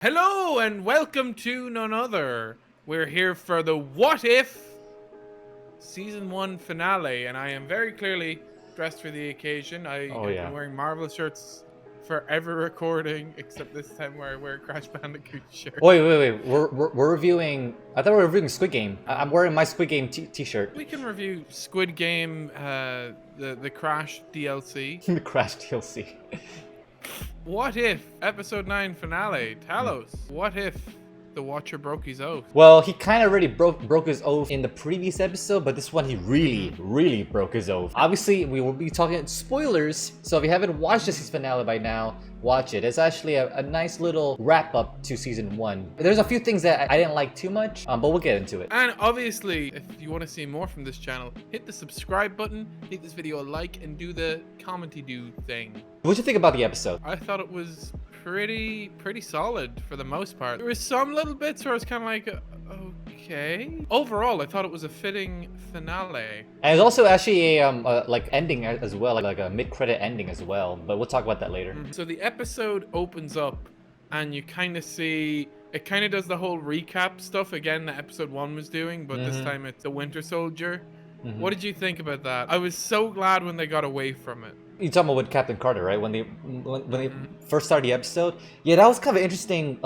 Hello and welcome to Noneother. We're here for the What If Season 1 finale, and I am very clearly dressed for the occasion. I Oh have yeah. been wearing Marvel shirts for every recording, except this time where I wear a Crash Bandicoot shirt. Wait. We're reviewing. I thought we were reviewing Squid Game. I'm wearing my Squid Game t-shirt. We can review Squid Game, the Crash DLC. The Crash DLC. What If Episode 9 finale, Talos. What if the Watcher broke his oath? Well, he kind of already broke his oath in the previous episode, but this one he really broke his oath. Obviously, we will be talking spoilers, so if you haven't watched this season finale by now, watch it. It's actually a nice little wrap up to season 1. There's a few things that I didn't like too much, but we'll get into it. And obviously, if you want to see more from this channel, hit the subscribe button, hit this video a like, and do the commenty do thing. What'd you think about the episode? I thought it was pretty solid for the most part. There were some little bits where I was kind of like, okay. Overall, I thought it was a fitting finale. And it's also actually a like ending as well, like a mid-credit ending as well. But we'll talk about that later. So the episode opens up, and you kind of see it kind of does the whole recap stuff again that episode 1 was doing, but this time it's a Winter Soldier. What did you think about that? I was so glad when they got away from it. You're talking about with Captain Carter, right? When they first started the episode, yeah, that was kind of interesting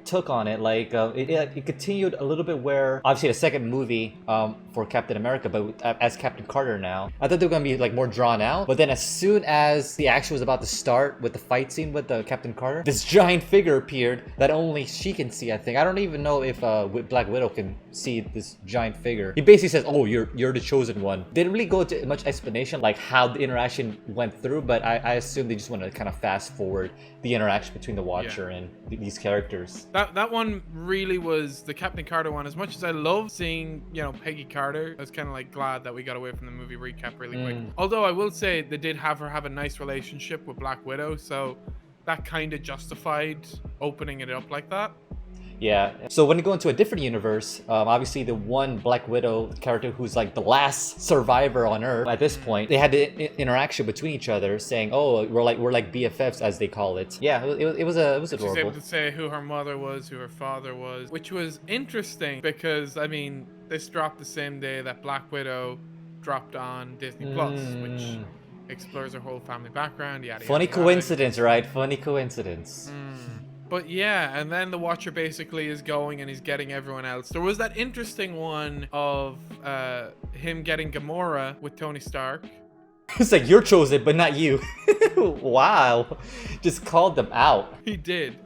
took on it. Like it continued a little bit where obviously the second movie for Captain America, but as Captain Carter now, I thought they were gonna be like more drawn out. But then as soon as the action was about to start with the fight scene with the Captain Carter, this giant figure appeared that only she can see. I think I don't even know if Black Widow can see this giant figure. He basically says, "Oh, you're the chosen one." They didn't really go into much explanation like how the interaction went through, but I assume they just want to kind of fast forward the interaction between the Watcher and these characters. That one really was the Captain Carter one. As much as I love seeing, Peggy Carter, I was kind of like glad that we got away from the movie recap really quick. Although I will say they did have her have a nice relationship with Black Widow, so that kind of justified opening it up like that. Yeah. So when you go into a different universe, obviously the one Black Widow character who's like the last survivor on Earth at this point, they had the interaction between each other, saying, "Oh, we're like BFFs," as they call it. Yeah, it was She was adorable. able to say who her mother was, who her father was, which was interesting because I mean this dropped the same day that Black Widow dropped on Disney Plus, which explores her whole family background. Yada, Funny yada, yada. coincidence, right? Funny coincidence. But yeah, and then the Watcher basically is going and he's getting everyone else. There was that interesting one of him getting Gamora with Tony Stark. It's like, you're chosen, but not you. Wow. Just called them out. He did.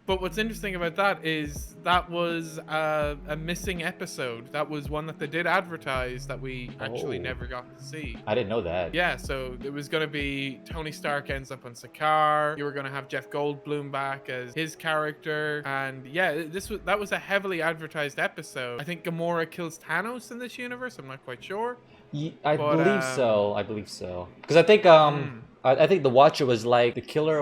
But what's interesting about that is that was a missing episode. That was one that they did advertise that we actually never got to see. I didn't know that. Yeah, so it was going to be Tony Stark ends up on Sakaar. You were going to have Jeff Goldblum back as his character. And yeah, that was a heavily advertised episode. I think Gamora kills Thanos in this universe. I'm not quite sure. I believe so. Because I think I think the Watcher was like the killer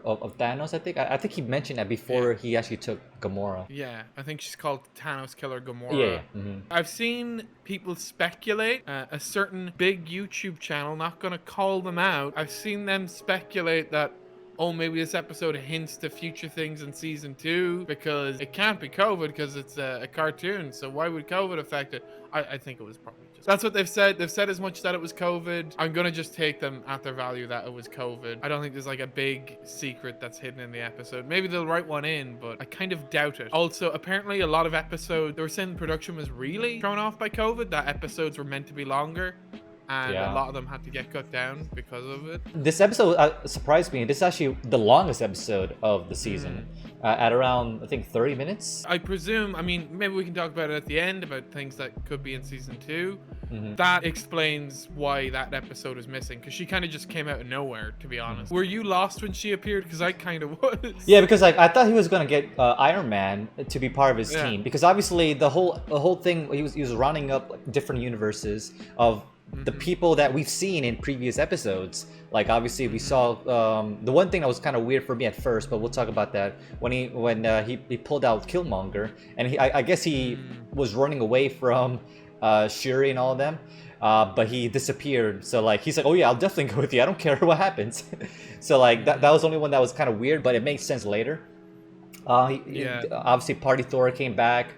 of Thanos. I think he mentioned that before he actually took Gamora. Yeah, I think she's called Thanos Killer Gamora. Yeah. I've seen people speculate, a certain big YouTube channel, not gonna call them out, I've seen them speculate that, oh, maybe this episode hints to future things in season 2 because it can't be COVID because it's a cartoon. So why would COVID affect it? I think it was probably just... That's what they've said. They've said as much that it was COVID. I'm going to just take them at their value that it was COVID. I don't think there's like a big secret that's hidden in the episode. Maybe they'll write one in, but I kind of doubt it. Also, apparently a lot of episodes, they were saying the production was really thrown off by COVID, that episodes were meant to be longer. And a lot of them had to get cut down because of it. This episode surprised me. This is actually the longest episode of the season, at around, I think, 30 minutes. I presume, I mean, maybe we can talk about it at the end, about things that could be in season 2. That explains why that episode is missing, because she kind of just came out of nowhere, to be honest. Were you lost when she appeared? Because I kind of was. Yeah, because like I thought he was gonna get Iron Man to be part of his team, because obviously the whole thing, he was rounding up like, different universes of the people that we've seen in previous episodes. Like obviously we saw the one thing that was kind of weird for me at first, but we'll talk about that when he pulled out Killmonger, and I guess he was running away from Shuri and all of them, but he disappeared. So like he's like, oh yeah, I'll definitely go with you. I don't care what happens. So like that was the only one that was kind of weird, but it makes sense later. Obviously, Party Thor came back.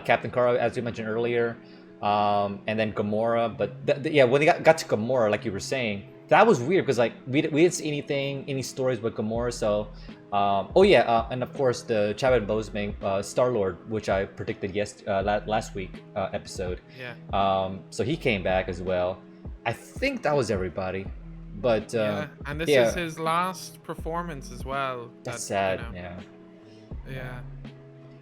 Captain Carter, as you mentioned earlier, and then Gamora. But yeah, when they got to Gamora, like you were saying, that was weird because like we didn't see any stories with Gamora. So, and of course the Chadwick Boseman Star-Lord, which I predicted last week episode. Yeah. So he came back as well. I think that was everybody. But and this is his last performance as well. That's sad. Yeah.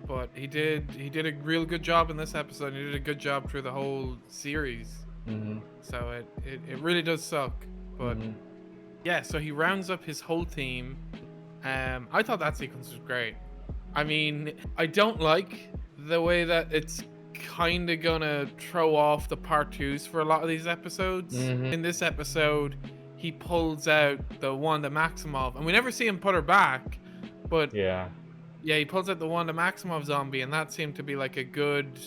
But he did a real good job in this episode. He did a good job through the whole series. Mm-hmm. So it really does suck. But yeah, so he rounds up his whole team. I thought that sequence was great. I mean, I don't like the way that it's kind of gonna throw off the part twos for a lot of these episodes. In this episode, he pulls out the Wanda Maximoff, and we never see him put her back. But yeah, he pulls out the Wanda Maximoff zombie, and that seemed to be like a good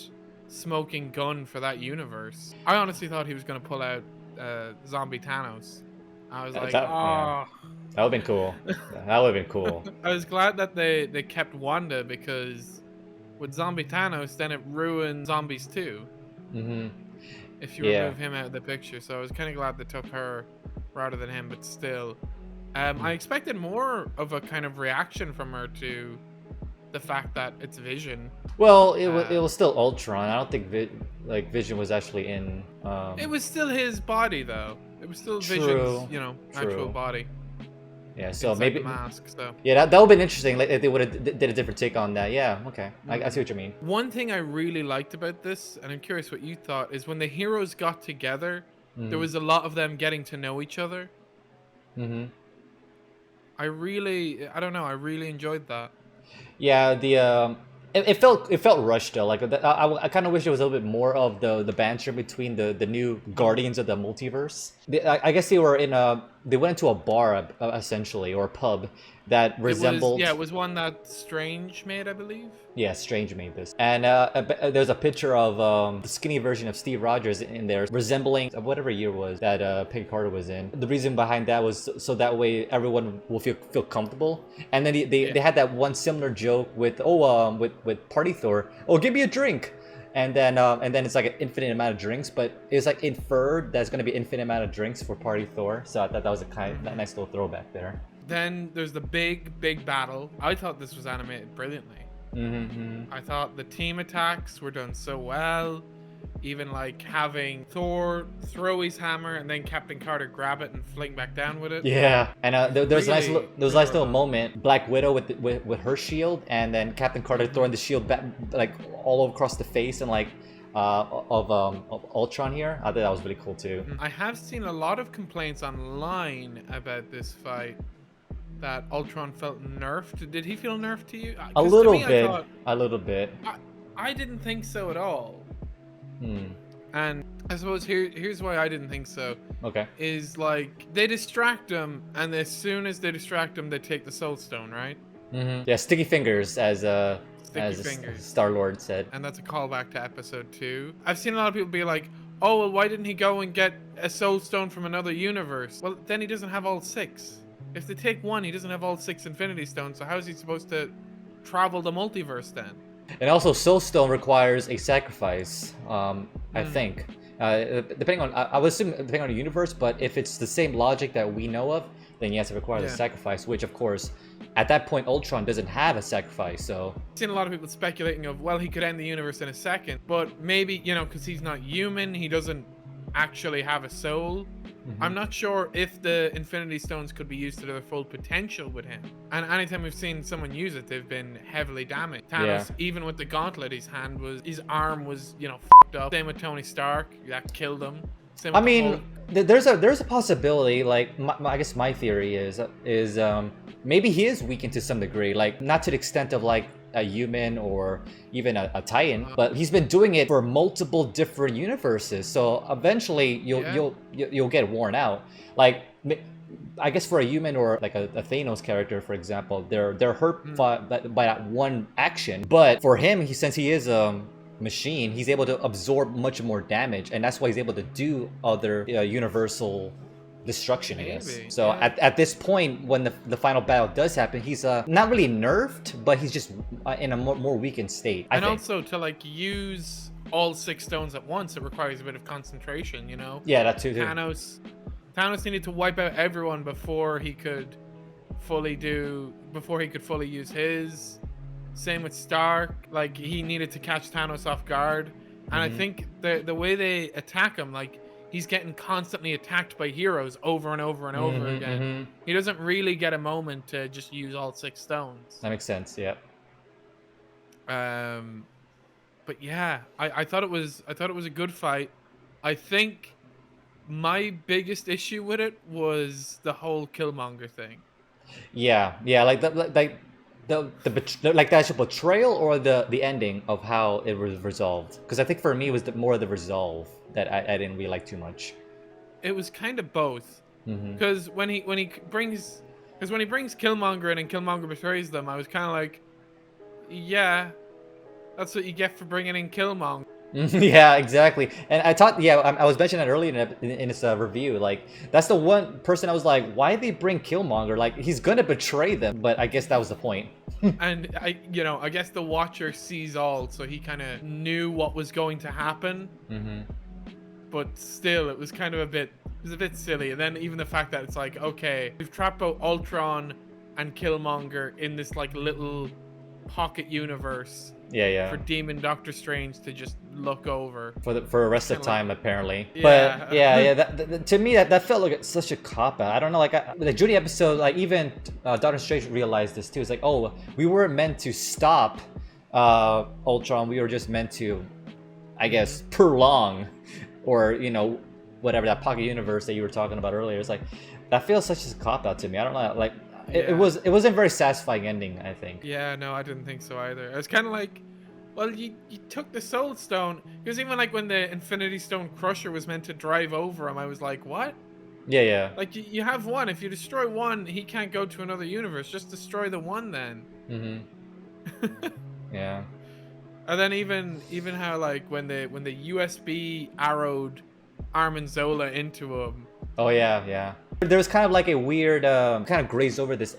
smoking gun for that universe. I honestly thought he was gonna pull out zombie Thanos. I was like, that would've been cool. That would've been cool. I was glad that they kept Wanda, because with zombie Thanos, then it ruined zombies too. If you remove him out of the picture. So I was kind of glad they took her rather than him, but still. I expected more of a kind of reaction from her to the fact that it's Vision. Well, it was still Ultron. I don't think Vision was actually in. It was still his body though. It was still Vision's, actual body. Yeah, so maybe the mask. So that would've been interesting. Like, if they would have did a different take on that. Yeah, okay, I see what you mean. One thing I really liked about this, and I'm curious what you thought, is when the heroes got together, there was a lot of them getting to know each other. I really enjoyed that. Yeah, it felt rushed though. Like I kind of wish there was a little bit more of the banter between the new Guardians of the Multiverse. I guess they went into a bar essentially, or a pub that resembled. It was one that Strange made, I believe. Yeah, Strange made this, and there's a picture of the skinny version of Steve Rogers in there, resembling whatever year was that Peggy Carter was in. The reason behind that was so that way everyone will feel comfortable. And then they had that one similar joke with Party Thor. Oh, give me a drink. And then it's like an infinite amount of drinks, but it's like inferred that it's going to be an infinite amount of drinks for Party Thor. So I thought that was a nice little throwback there. Then there's the big battle. I thought this was animated brilliantly. I thought the team attacks were done so well. Even like having Thor throw his hammer and then Captain Carter grab it and fling back down with it. Yeah, and there was a nice little moment. Black Widow with her shield, and then Captain Carter throwing the shield back like all across the face and like of Ultron here. I thought that was really cool too. I have seen a lot of complaints online about this fight, that Ultron felt nerfed. Did he feel nerfed to you? A little bit. I didn't think so at all. And I suppose here's why I didn't think so. Okay. Is like they distract him, and as soon as they distract him, they take the Soul Stone, right? Yeah, sticky fingers, as Star-Lord said. And that's a callback to episode 2. I've seen a lot of people be like, "Oh, well, why didn't he go and get a Soul Stone from another universe?" Well, then he doesn't have all 6. If they take one, he doesn't have all 6 Infinity Stones. So how is he supposed to travel the multiverse then? And also, Soul Stone requires a sacrifice, I think. Depending on, I would assume depending on the universe, but if it's the same logic that we know of, then yes, it requires a sacrifice, which of course, at that point, Ultron doesn't have a sacrifice, so... I've seen a lot of people speculating of, well, he could end the universe in a second, but maybe, because he's not human, he doesn't actually have a soul. I'm not sure if the Infinity Stones could be used to their full potential with him. And anytime we've seen someone use it, they've been heavily damaged. Thanos, even with the gauntlet, his arm was, fucked up. Same with Tony Stark, that killed him. I mean, there's a possibility. Like, I guess my theory is maybe he is weakened to some degree. Like, not to the extent of like a human or even a Titan, but he's been doing it for multiple different universes. So eventually, you'll get worn out. Like, I guess for a human or like a Thanos character, for example, they're hurt by that one action. But for him, since he is machine, he's able to absorb much more damage, and that's why he's able to do other universal destruction, I guess. Maybe, So yeah. at this point, when the final battle does happen, he's not really nerfed, but he's just in a more weakened state, I And think. also to like use all 6 stones at once, it requires a bit of concentration, you know? Yeah, that too. Thanos needed to wipe out everyone before he could fully use his. Same with Stark. Like he needed to catch Thanos off guard. And I think the way they attack him, like he's getting constantly attacked by heroes over and over and over again. He doesn't really get a moment to just use all 6 stones. That makes sense. Yeah. But yeah, I thought it was a good fight. I think my biggest issue with it was the whole Killmonger thing. Yeah, like the actual betrayal or the ending of how it was resolved. Because I think for me it was more of the resolve that I didn't really like too much. It was kind of both. Because when he brings Killmonger in and Killmonger betrays them, I was kind of like, yeah, that's what you get for bringing in Killmonger. Yeah, exactly. And I thought, yeah, I was mentioning that earlier in this review. Like, that's the one person I was like, why did they bring Killmonger? Like, he's gonna betray them. But I guess that was the point. And I guess the Watcher sees all, so he kind of knew what was going to happen. But still, it was kind of a bit silly. And then even the fact that it's like, okay, we've trapped both Ultron and Killmonger in this like little pocket universe. Yeah. For Demon Doctor Strange to just look over For the rest of time, apparently. Yeah. But yeah. To me, that felt like such a cop out. I don't know, like the Judy episode, like even Doctor Strange realized this too. It's like, oh, we weren't meant to stop Ultron. We were just meant to, I guess, prolong, or whatever, that pocket universe that you were talking about earlier. It's like that feels such a cop out to me. I don't know, like. It wasn't a very satisfying ending, I think. Yeah, no, I didn't think so either. It was kind of like, well, you took the Soul Stone. Because even like when the Infinity Stone Crusher was meant to drive over him, I was like, what? Yeah. Like, you have one. If you destroy one, he can't go to another universe. Just destroy the one then. Yeah. And then even how like when the USB arrowed Armin Zola into him. Oh yeah. There was kind of like a weird, kind of grazed over this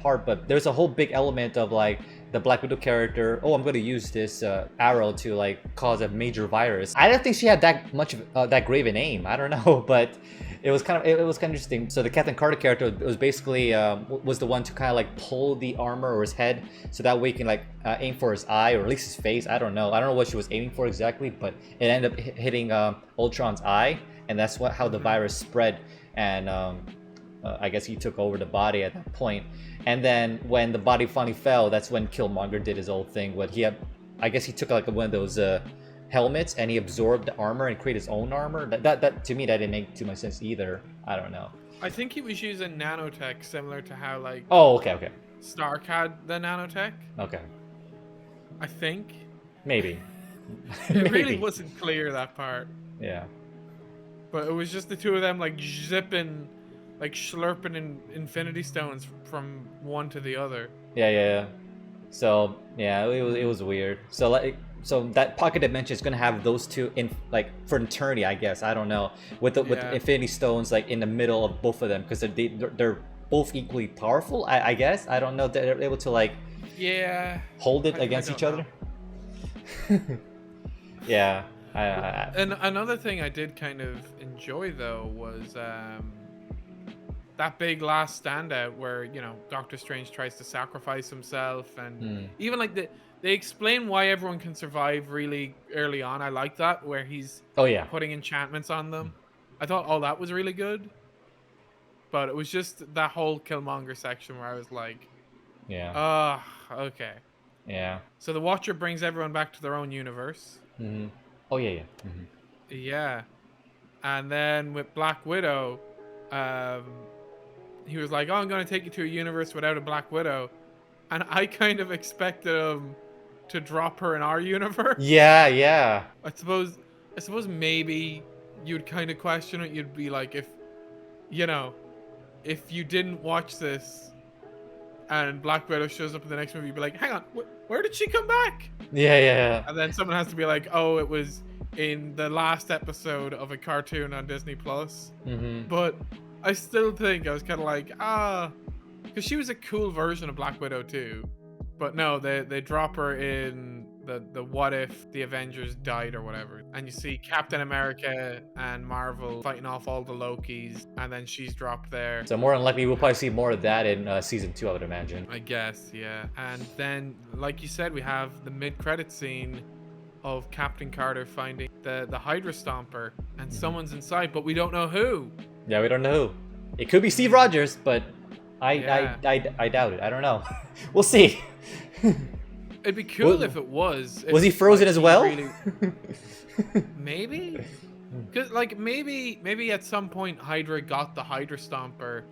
part, but there's a whole big element of like the Black Widow character. Oh, I'm going to use this arrow to like cause a major virus. I don't think she had that much of that grave an aim. I don't know, but it was kind of interesting. So the Captain Carter character was basically was the one to kind of like pull the armor or his head, so that way he can like aim for his eye or at least his face. I don't know what she was aiming for exactly, but it ended up hitting Ultron's eye, and that's how the virus spread. And I guess he took over the body at that point. And then when the body finally fell, that's when Killmonger did his old thing. I guess he took like one of those helmets and he absorbed the armor and created his own armor. That to me, that didn't make too much sense either. I don't know. I think he was using nanotech, similar to how like. Oh, okay. Stark had the nanotech. Okay. I think. Maybe. It really wasn't clear, that part. Yeah. But it was just the two of them like zipping, like slurping in Infinity Stones from one to the other. Yeah. So yeah, it was weird. So that pocket dimension is gonna have those two in like for eternity, I guess. I don't know, with the Infinity Stones like in the middle of both of them, because they're both equally powerful. I guess. I don't know. They're able to like hold it against each other. Yeah. And another thing I did kind of enjoy though was that big last standout where Doctor Strange tries to sacrifice himself, and even like they explain why everyone can survive really early on. I like that, where he's putting enchantments on them. I thought all that was really good, but it was just that whole Killmonger section where I was like, okay. Yeah. So the Watcher brings everyone back to their own universe. Oh yeah. Yeah. And then with Black Widow, he was like, oh, I'm going to take you to a universe without a Black Widow. And I kind of expected him to drop her in our universe. Yeah. I suppose maybe you'd kind of question it. You'd be like, if you didn't watch this and Black Widow shows up in the next movie, you'd be like, hang on, where did she come back? Yeah. And then someone has to be like, oh, it was in the last episode of a cartoon on Disney Plus. But I still think I was kind of like, because she was a cool version of Black Widow too. But no, they drop her in the what if the Avengers died or whatever. And you see Captain America and Marvel fighting off all the Lokis, and then she's dropped there. So more than likely, we'll probably see more of that in season 2, I would imagine. I guess, yeah. And then, like you said, we have the mid-credit scene of Captain Carter finding the Hydra Stomper, and someone's inside, but we don't know who. Yeah, we don't know who. It could be Steve Rogers, but Yeah. I doubt it. I don't know. We'll see. It'd be cool if it was. Was he frozen as well? Maybe? Cause like maybe at some point Hydra got the Hydra Stomper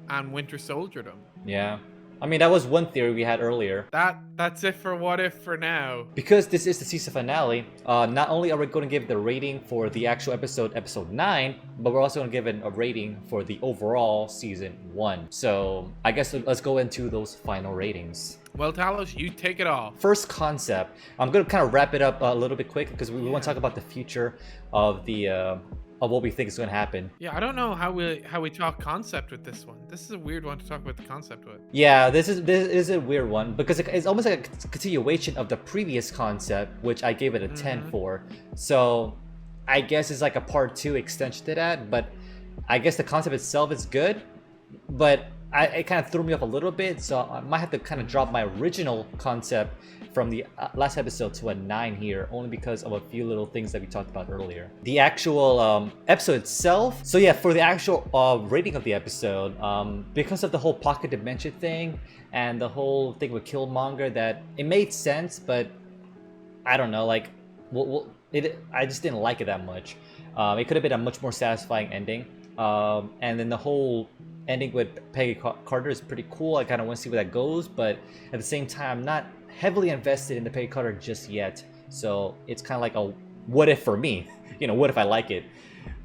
and Winter Soldiered him. Yeah. I mean, that was one theory we had earlier. That's it for What If for now. Because this is the season finale, not only are we going to give the rating for the actual episode 9, but we're also going to give it a rating for the overall season 1. So I guess let's go into those final ratings. Well, Talos, you take it off. First concept. I'm going to kind of wrap it up a little bit quick because we want to talk about the future of the of what we think is going to happen. Yeah, I don't know how we talk concept with this one. This is a weird one to talk about the concept with. Yeah, this is a weird one because it's almost like a continuation of the previous concept, which I gave it a 10 for. So I guess it's like a part 2 extension to that, but I guess the concept itself is good, but it kind of threw me off a little bit, so I might have to kind of drop my original concept from the last episode to a 9 here, only because of a few little things that we talked about earlier. The actual episode itself, so yeah, for the actual rating of the episode, because of the whole pocket dimension thing and the whole thing with Killmonger, that it made sense, but I don't know, like, I just didn't like it that much. It could have been a much more satisfying ending, and then the whole ending with Peggy Carter is pretty cool. I kind of want to see where that goes, but at the same time, I'm not heavily invested in the Peggy Carter just yet. So it's kind of like a what if for me. You know, what if I like it?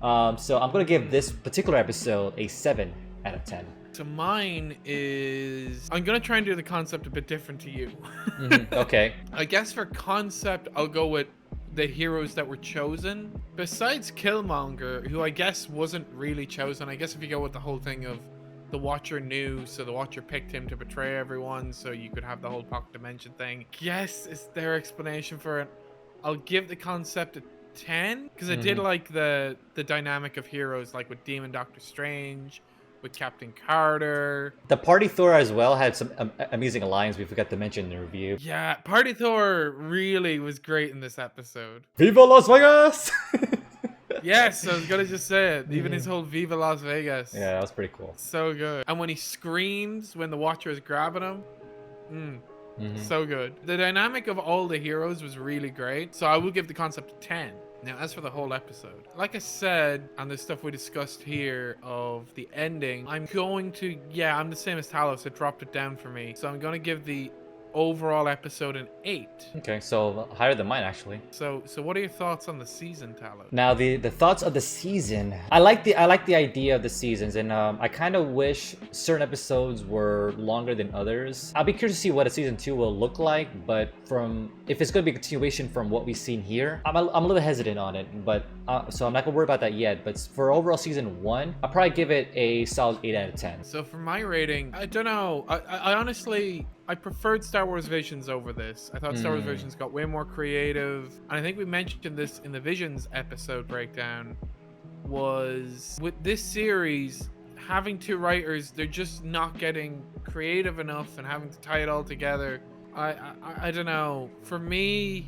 So I'm going to give this particular episode a 7 out of 10. So mine is... I'm going to try and do the concept a bit different to you. Okay. I guess for concept, I'll go with the heroes that were chosen. Besides Killmonger, who I guess wasn't really chosen. I guess if you go with the whole thing of the Watcher knew, so the Watcher picked him to betray everyone, so you could have the whole pocket dimension thing. Guess is their explanation for it. I'll give the concept a 10 because I did like the dynamic of heroes, like with Demon Doctor Strange, with Captain Carter. The Party Thor as well had some amazing lines we forgot to mention in the review. Yeah, Party Thor really was great in this episode. Viva Las Vegas! Yes, I was gonna just say it. Even his whole Viva Las Vegas. Yeah, that was pretty cool. So good. And when he screams when the Watcher is grabbing him, so good. The dynamic of all the heroes was really great. So I will give the concept a 10. Now, as for the whole episode, like I said, and the stuff we discussed here of the ending, I'm the same as Talos. It dropped it down for me. So I'm going to give the overall episode an 8. Okay, so higher than mine actually. So what are your thoughts on the season, Talos? Now the thoughts of the season. I like the idea of the seasons, and I kind of wish certain episodes were longer than others. I'll be curious to see what a season 2 will look like, but if it's going to be a continuation from what we've seen here, I'm a little hesitant on it. But so I'm not gonna worry about that yet. But for overall season 1, I'll probably give it a solid 8 out of 10. So for my rating, I don't know. I honestly, I preferred Star Wars Visions over this. I thought Star Wars Visions got way more creative. And I think we mentioned this in the Visions episode breakdown, was with this series, having 2 writers, they're just not getting creative enough and having to tie it all together. I don't know. For me,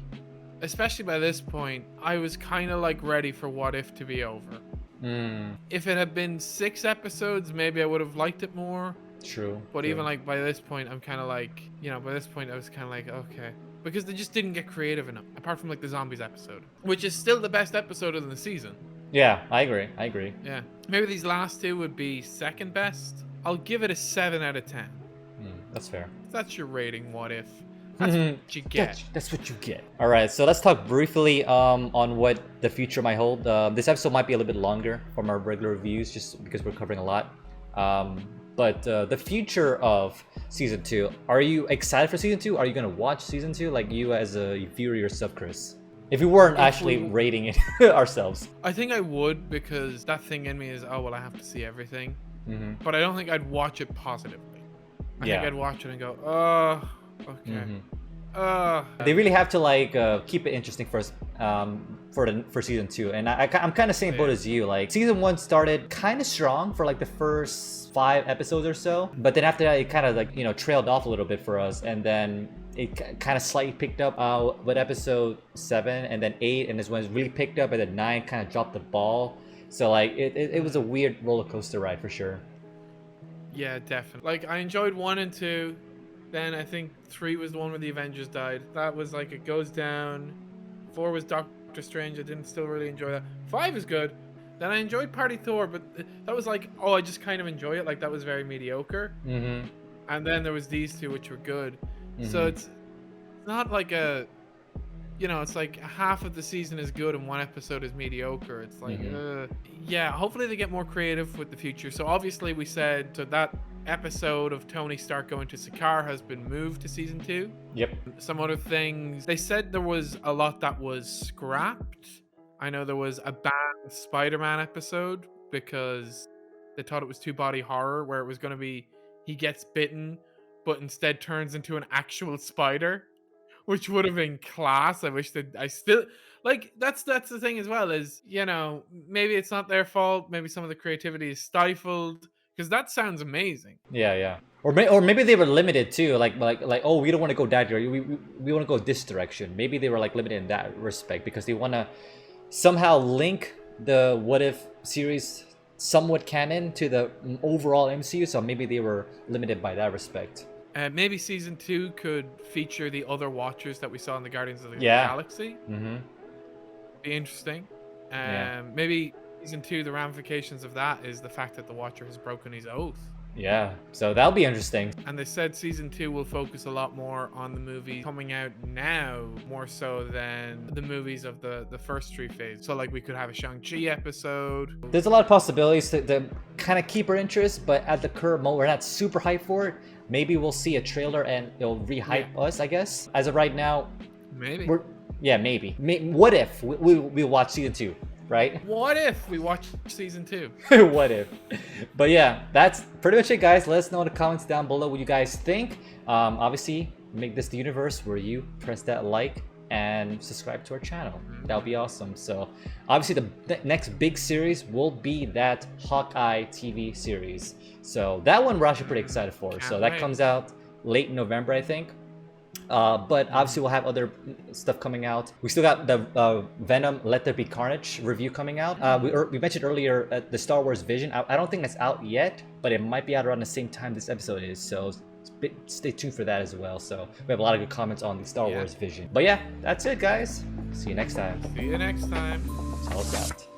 especially by this point, I was kind of like ready for What If to be over. If it had been 6 episodes, maybe I would have liked it more. True. But even like by this point, I'm kind of like, by this point I was kind of like, okay. Because they just didn't get creative enough, apart from like the zombies episode, which is still the best episode of the season. Yeah, I agree. Yeah. Maybe these last 2 would be second best. I'll give it a 7 out of 10. That's fair. That's your rating, What If. That's what you get. That's what you get. All right, so let's talk briefly on what the future might hold. This episode might be a little bit longer from our regular reviews, just because we're covering a lot. But the future of season 2, are you excited for season 2? Are you gonna watch season 2, like you as a viewer yourself, Chris? If we weren't actually rating it ourselves. I think I would, because that thing in me is, oh well, I have to see everything. but I don't think I'd watch it positively. I think I'd watch it and go, oh, okay. They really have to like keep it interesting first for season 2, and I'm kind of same boat as you. Like season 1 started kind of strong for like the first 5 episodes or so, but then after that it kind of like trailed off a little bit for us, and then it kind of slightly picked up with episode 7 and then 8, and this one really picked up, and then 9 kind of dropped the ball. So like it was a weird roller coaster ride for sure. Yeah, definitely. Like I enjoyed 1 and 2. Then I think 3 was the one where the Avengers died. That was like it goes down. 4 was Doctor Strange. I didn't still really enjoy that. 5 is good. Then I enjoyed Party Thor, but that was like, oh, I just kind of enjoy it. Like that was very mediocre. And then there was these 2 which were good. So it's not like it's like half of the season is good and 1 episode is mediocre. It's like, yeah, hopefully they get more creative with the future. So obviously we said that episode of Tony Stark going to Sakaar has been moved to season 2. Yep. Some other things. They said there was a lot that was scrapped. I know there was a banned Spider-Man episode because they thought it was too body horror, where it was going to be he gets bitten but instead turns into an actual spider, which would have been class. I wish that I still like that's the thing as well, is maybe it's not their fault, maybe some of the creativity is stifled, because that sounds amazing. Yeah. Or maybe they were limited too, like oh, we don't want to go that direction, we want to go this direction. Maybe they were like limited in that respect because they want to somehow link the What If series somewhat canon to the overall MCU, so maybe they were limited by that respect. Maybe season 2 could feature the other Watchers that we saw in the Guardians of the Galaxy. Be interesting. Maybe season 2, the ramifications of that is the fact that the Watcher has broken his oath. Yeah, so that'll be interesting. And they said season 2 will focus a lot more on the movie coming out now, more so than the movies of the first 3 phases. So like we could have a Shang-Chi episode. There's a lot of possibilities to kind of keep our interest, but at the current moment, we're not super hyped for it. Maybe we'll see a trailer and it'll re-hype us, I guess. As of right now, maybe. Maybe. What if we watch season 2? Right? What if we watch season 2? What if? But yeah, that's pretty much it, guys. Let us know in the comments down below what you guys think. Obviously, make this the universe where you press that like and subscribe to our channel. That would be awesome. So obviously the next big series will be that Hawkeye TV series. So that one we're actually pretty excited for. So that comes out late November, I think. But obviously we'll have other stuff coming out. We still got the Venom Let There Be Carnage review coming out. We mentioned earlier the Star Wars Vision. I don't think that's out yet, but it might be out around the same time this episode is, so stay tuned for that as well. So we have a lot of good comments on the Star Wars Vision. But yeah, that's it, guys. See you next time. See you next time. Talos out.